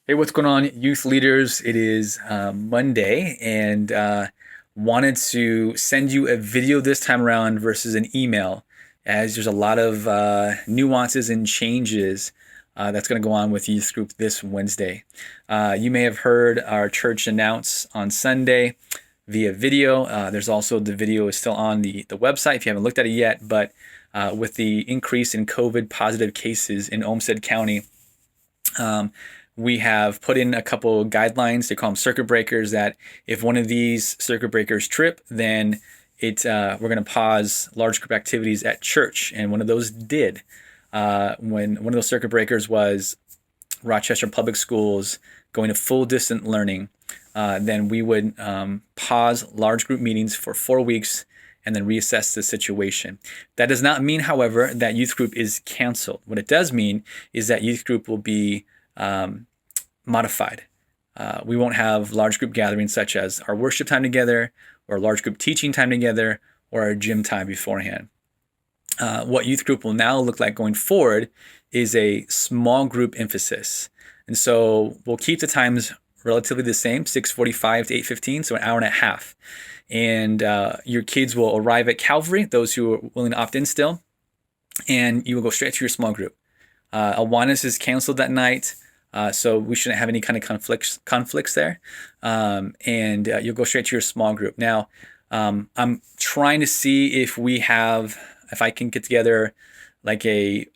Hey, what's going on, youth leaders? It is Monday, and wanted to send you a video this time around versus an email, as there's a lot of nuances and changes that's going to go on with youth group this Wednesday. You may have heard our church announce on Sunday via video. There's also the video is still on the website if you haven't looked at it yet, but with the increase in COVID positive cases in Olmsted County, um, we have put in a couple guidelines. They call them circuit breakers. That if one of these circuit breakers trip, then we're going to pause large group activities at church. And one of those did. When one of those circuit breakers was Rochester Public Schools going to full distant learning, then we would pause large group meetings for 4 weeks and then reassess the situation. That does not mean, however, that youth group is canceled. What it does mean is that youth group will be modified. We won't have large group gatherings such as our worship time together, or large group teaching time together, or our gym time beforehand. What youth group will now look like going forward is a small group emphasis. And so we'll keep the times relatively the same, 6:45 to 8:15, so an hour and a half. And your kids will arrive at Calvary, those who are willing to opt in still, and you will go straight to your small group. Awanas is canceled that night, so we shouldn't have any kind of conflicts there. And you'll go straight to your small group. Now, I'm trying to see if I can get together like a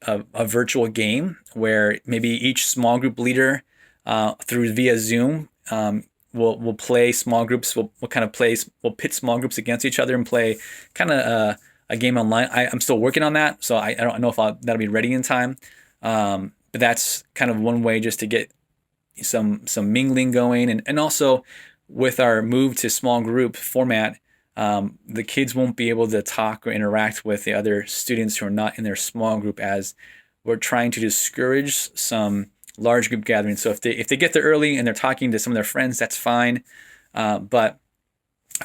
virtual game where maybe each small group leader through via Zoom we'll play small groups. We'll pit small groups against each other and play kind of a game online. I'm still working on that, so I don't know if that'll be ready in time. But that's kind of one way just to get some mingling going, and also with our move to small group format, the kids won't be able to talk or interact with the other students who are not in their small group, as we're trying to discourage some large group gatherings. So if they get there early and they're talking to some of their friends, that's fine. But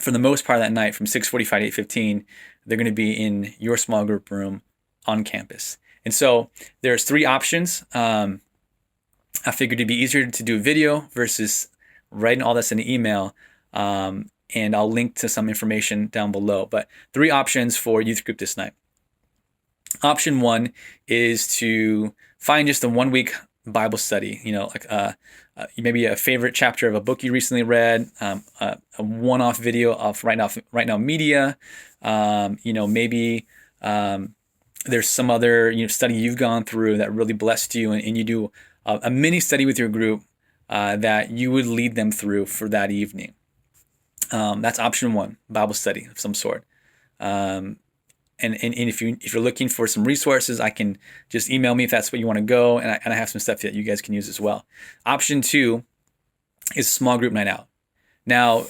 for the most part of that night, from 6:45 to 8:15, they're going to be in your small group room on campus. And so there's 3 options. I figured it'd be easier to do a video versus writing all this in an email. And I'll link to some information down below. But 3 options for youth group this night. Option 1 is to find just a 1-week Bible study, like maybe a favorite chapter of a book you recently read, a one-off video of Right Now Media, maybe there's some other study you've gone through that really blessed you, and you do a mini study with your group that you would lead them through for that evening. That's option 1, Bible study of some sort. And if you're looking for some resources, I can just email me if that's what you want to go, and I have some stuff that you guys can use as well. Option 2 is small group night out. Now,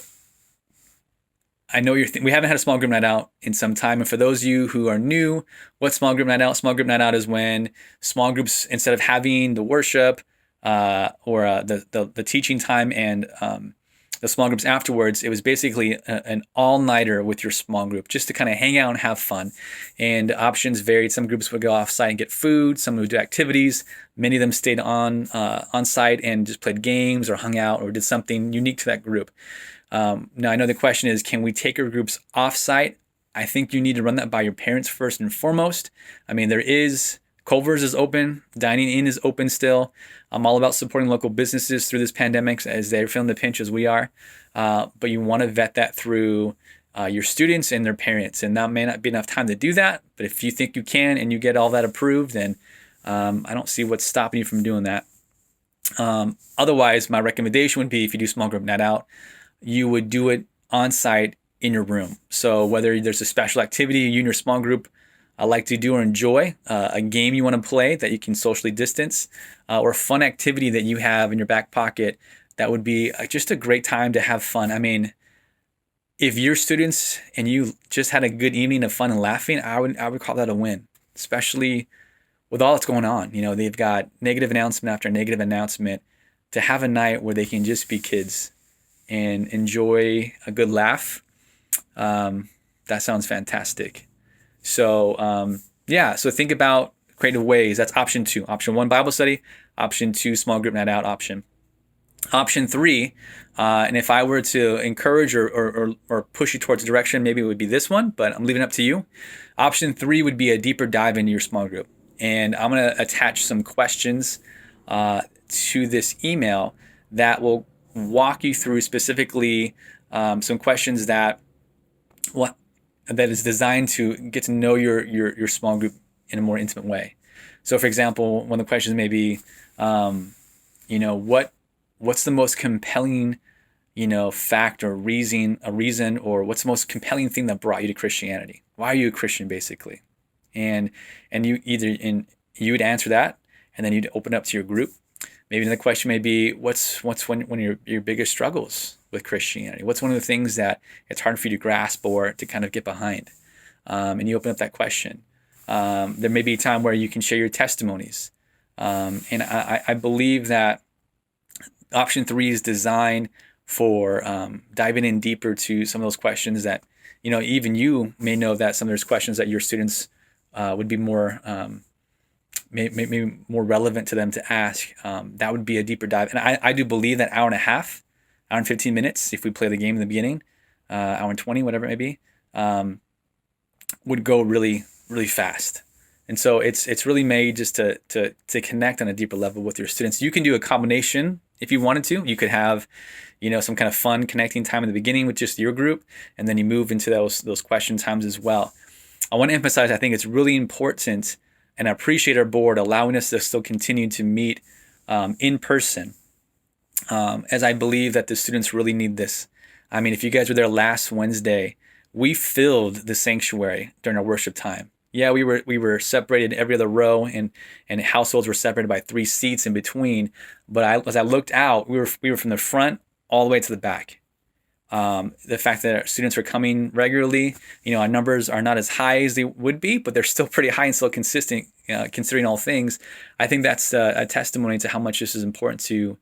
I know we haven't had a small group night out in some time, and for those of you who are new, what's small group night out? Small group night out is when small groups, instead of having the worship or the teaching time and the small groups afterwards, it was basically an all-nighter with your small group, just to kind of hang out and have fun. And options varied. Some groups would go off-site and get food. Some would do activities. Many of them stayed on site and just played games or hung out or did something unique to that group. Now, I know the question is, can we take our groups off-site? I think you need to run that by your parents first and foremost. I mean, Culver's is open. Dining in is open still. I'm all about supporting local businesses through this pandemic as they're feeling the pinch as we are. But you want to vet that through your students and their parents. And that may not be enough time to do that. But if you think you can and you get all that approved, then I don't see what's stopping you from doing that. Otherwise, my recommendation would be, if you do small group night out, you would do it on site in your room. So whether there's a special activity you and your small group like to do or enjoy, a game you want to play that you can socially distance, or a fun activity that you have in your back pocket, that would be just a great time to have fun. I mean, if you're students and you just had a good evening of fun and laughing, I would call that a win, especially with all that's going on. They've got negative announcement after negative announcement. To have a night where they can just be kids and enjoy a good laugh, that sounds fantastic. So so think about creative ways. That's option 2. Option 1, Bible study. Option 2, small group night out option. Option three, and if I were to encourage or push you towards a direction, maybe it would be this one, but I'm leaving it up to you. Option three would be a deeper dive into your small group. And I'm going to attach some questions to this email that will walk you through specifically some questions that is designed to get to know your small group in a more intimate way. So, for example, one of the questions may be, what's the most compelling, fact or reason, or what's the most compelling thing that brought you to Christianity? Why are you a Christian, basically? And you would answer that, and then you'd open up to your group. Maybe another question may be, what's one of your biggest struggles with Christianity? What's one of the things that it's hard for you to grasp or to kind of get behind? And you open up that question. There may be a time where you can share your testimonies. And I believe that option three is designed for diving in deeper to some of those questions that, even you may know that some of those questions that your students would be more maybe more relevant to them to ask. That would be a deeper dive. And I do believe that hour and a half, hour and 15 minutes, if we play the game in the beginning, hour and 20, whatever it may be, would go really, really fast. And so it's really made just to connect on a deeper level with your students. You can do a combination if you wanted to. You could have, some kind of fun connecting time in the beginning with just your group, and then you move into those question times as well. I want to emphasize, I think it's really important, and I appreciate our board allowing us to still continue to meet in person, as I believe that the students really need this. I mean, if you guys were there last Wednesday, we filled the sanctuary during our worship time. Yeah, we were separated every other row, and households were separated by 3 seats in between. But as I looked out, we were from the front all the way to the back. The fact that our students are coming regularly, our numbers are not as high as they would be, but they're still pretty high and still consistent, considering all things. I think that's a testimony to how much this is important to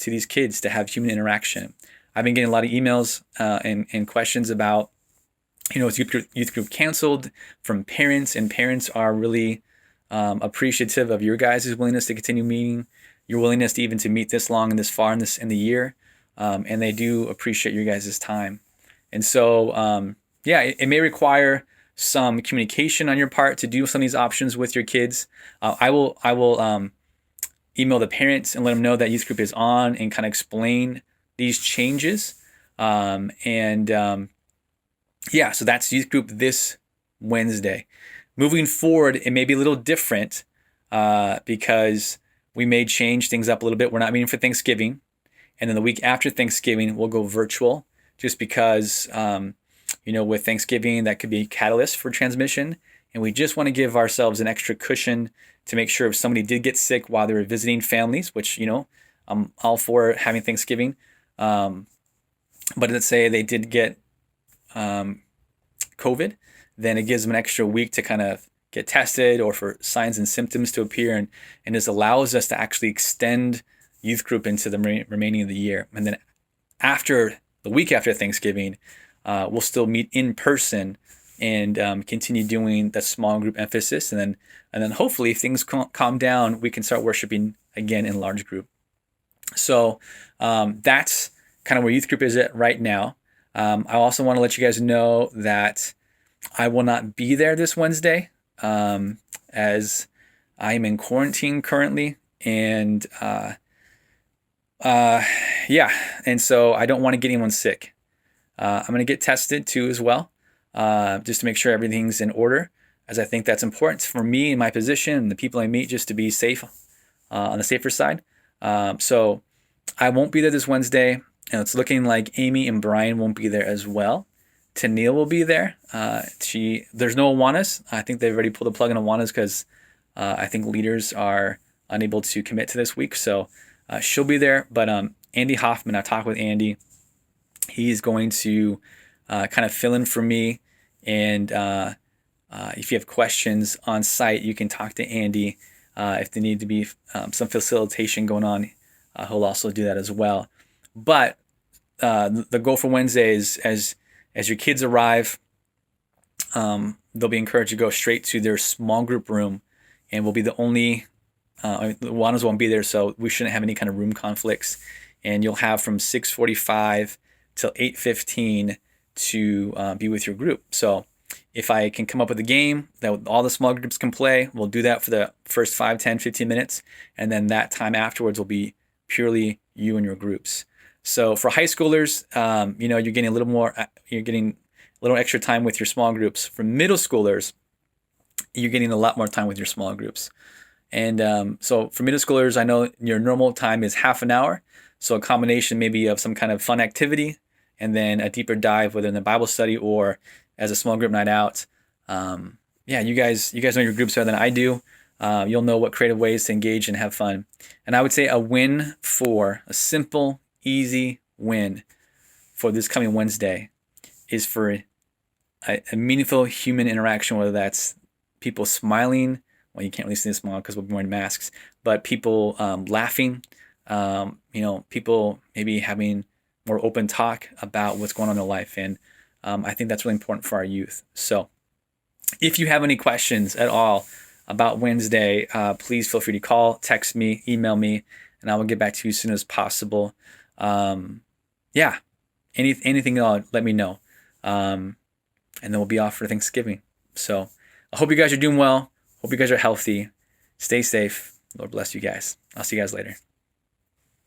these kids to have human interaction. I've been getting a lot of emails and questions about, is youth group canceled from parents, and parents are really appreciative of your guys' willingness to continue meeting, your willingness to even to meet this long and this far in the year, and they do appreciate your guys' time. And so, it may require some communication on your part to do some of these options with your kids. I will email the parents and let them know that youth group is on and kind of explain these changes. So that's youth group this Wednesday. Moving forward, it may be a little different because we may change things up a little bit. We're not meeting for Thanksgiving. And then the week after Thanksgiving, we'll go virtual just because, with Thanksgiving, that could be a catalyst for transmission. And we just want to give ourselves an extra cushion to make sure if somebody did get sick while they were visiting families, which, I'm all for having Thanksgiving. But let's say they did get COVID, then it gives them an extra week to kind of get tested or for signs and symptoms to appear. And this allows us to actually extend youth group into the remaining of the year. And then after the week after Thanksgiving, we'll still meet in person and continue doing that small group emphasis. And then hopefully if things calm down, we can start worshiping again in large group. So that's kind of where youth group is at right now. I also want to let you guys know that I will not be there this Wednesday as I am in quarantine currently. And and so I don't want to get anyone sick. I'm going to get tested too as well, just to make sure everything's in order, as I think that's important for me in my position and the people I meet, just to be safe on the safer side. So I won't be there this Wednesday. And it's looking like Amy and Brian won't be there as well. Tennille will be there. There's no Awanas. I think they've already pulled the plug on Awanas because I think leaders are unable to commit to this week. So she'll be there. But Andy Hoffman, I talked with Andy. He's going to kind of fill in for me. And if you have questions on site, you can talk to Andy. If there need to be some facilitation going on, he'll also do that as well. But the goal for Wednesday is as your kids arrive, they'll be encouraged to go straight to their small group room, and we'll be the only The Wanos won't be there, so we shouldn't have any kind of room conflicts. And you'll have from 6:45 till 8:15 to be with your group. So if I can come up with a game that all the small groups can play, we'll do that for the first 5, 10, 15 minutes. And then that time afterwards will be purely you and your groups. So for high schoolers, you're getting a little more, you're getting a little extra time with your small groups. For middle schoolers, you're getting a lot more time with your small groups. And so for middle schoolers, I know your normal time is half an hour. So a combination maybe of some kind of fun activity and then a deeper dive, whether in the Bible study or as a small group night out. You guys know your groups better than I do. You'll know what creative ways to engage and have fun. And I would say a simple, easy win for this coming Wednesday is for a meaningful human interaction, whether that's people smiling. Well, you can't really see them smile because we'll be wearing masks, but people laughing, people maybe having more open talk about what's going on in their life. And I think that's really important for our youth. So if you have any questions at all about Wednesday, please feel free to call, text me, email me, and I will get back to you as soon as possible. Anything at all, let me know. And then we'll be off for Thanksgiving. So I hope you guys are doing well. Hope you guys are healthy. Stay safe. Lord bless you guys. I'll see you guys later.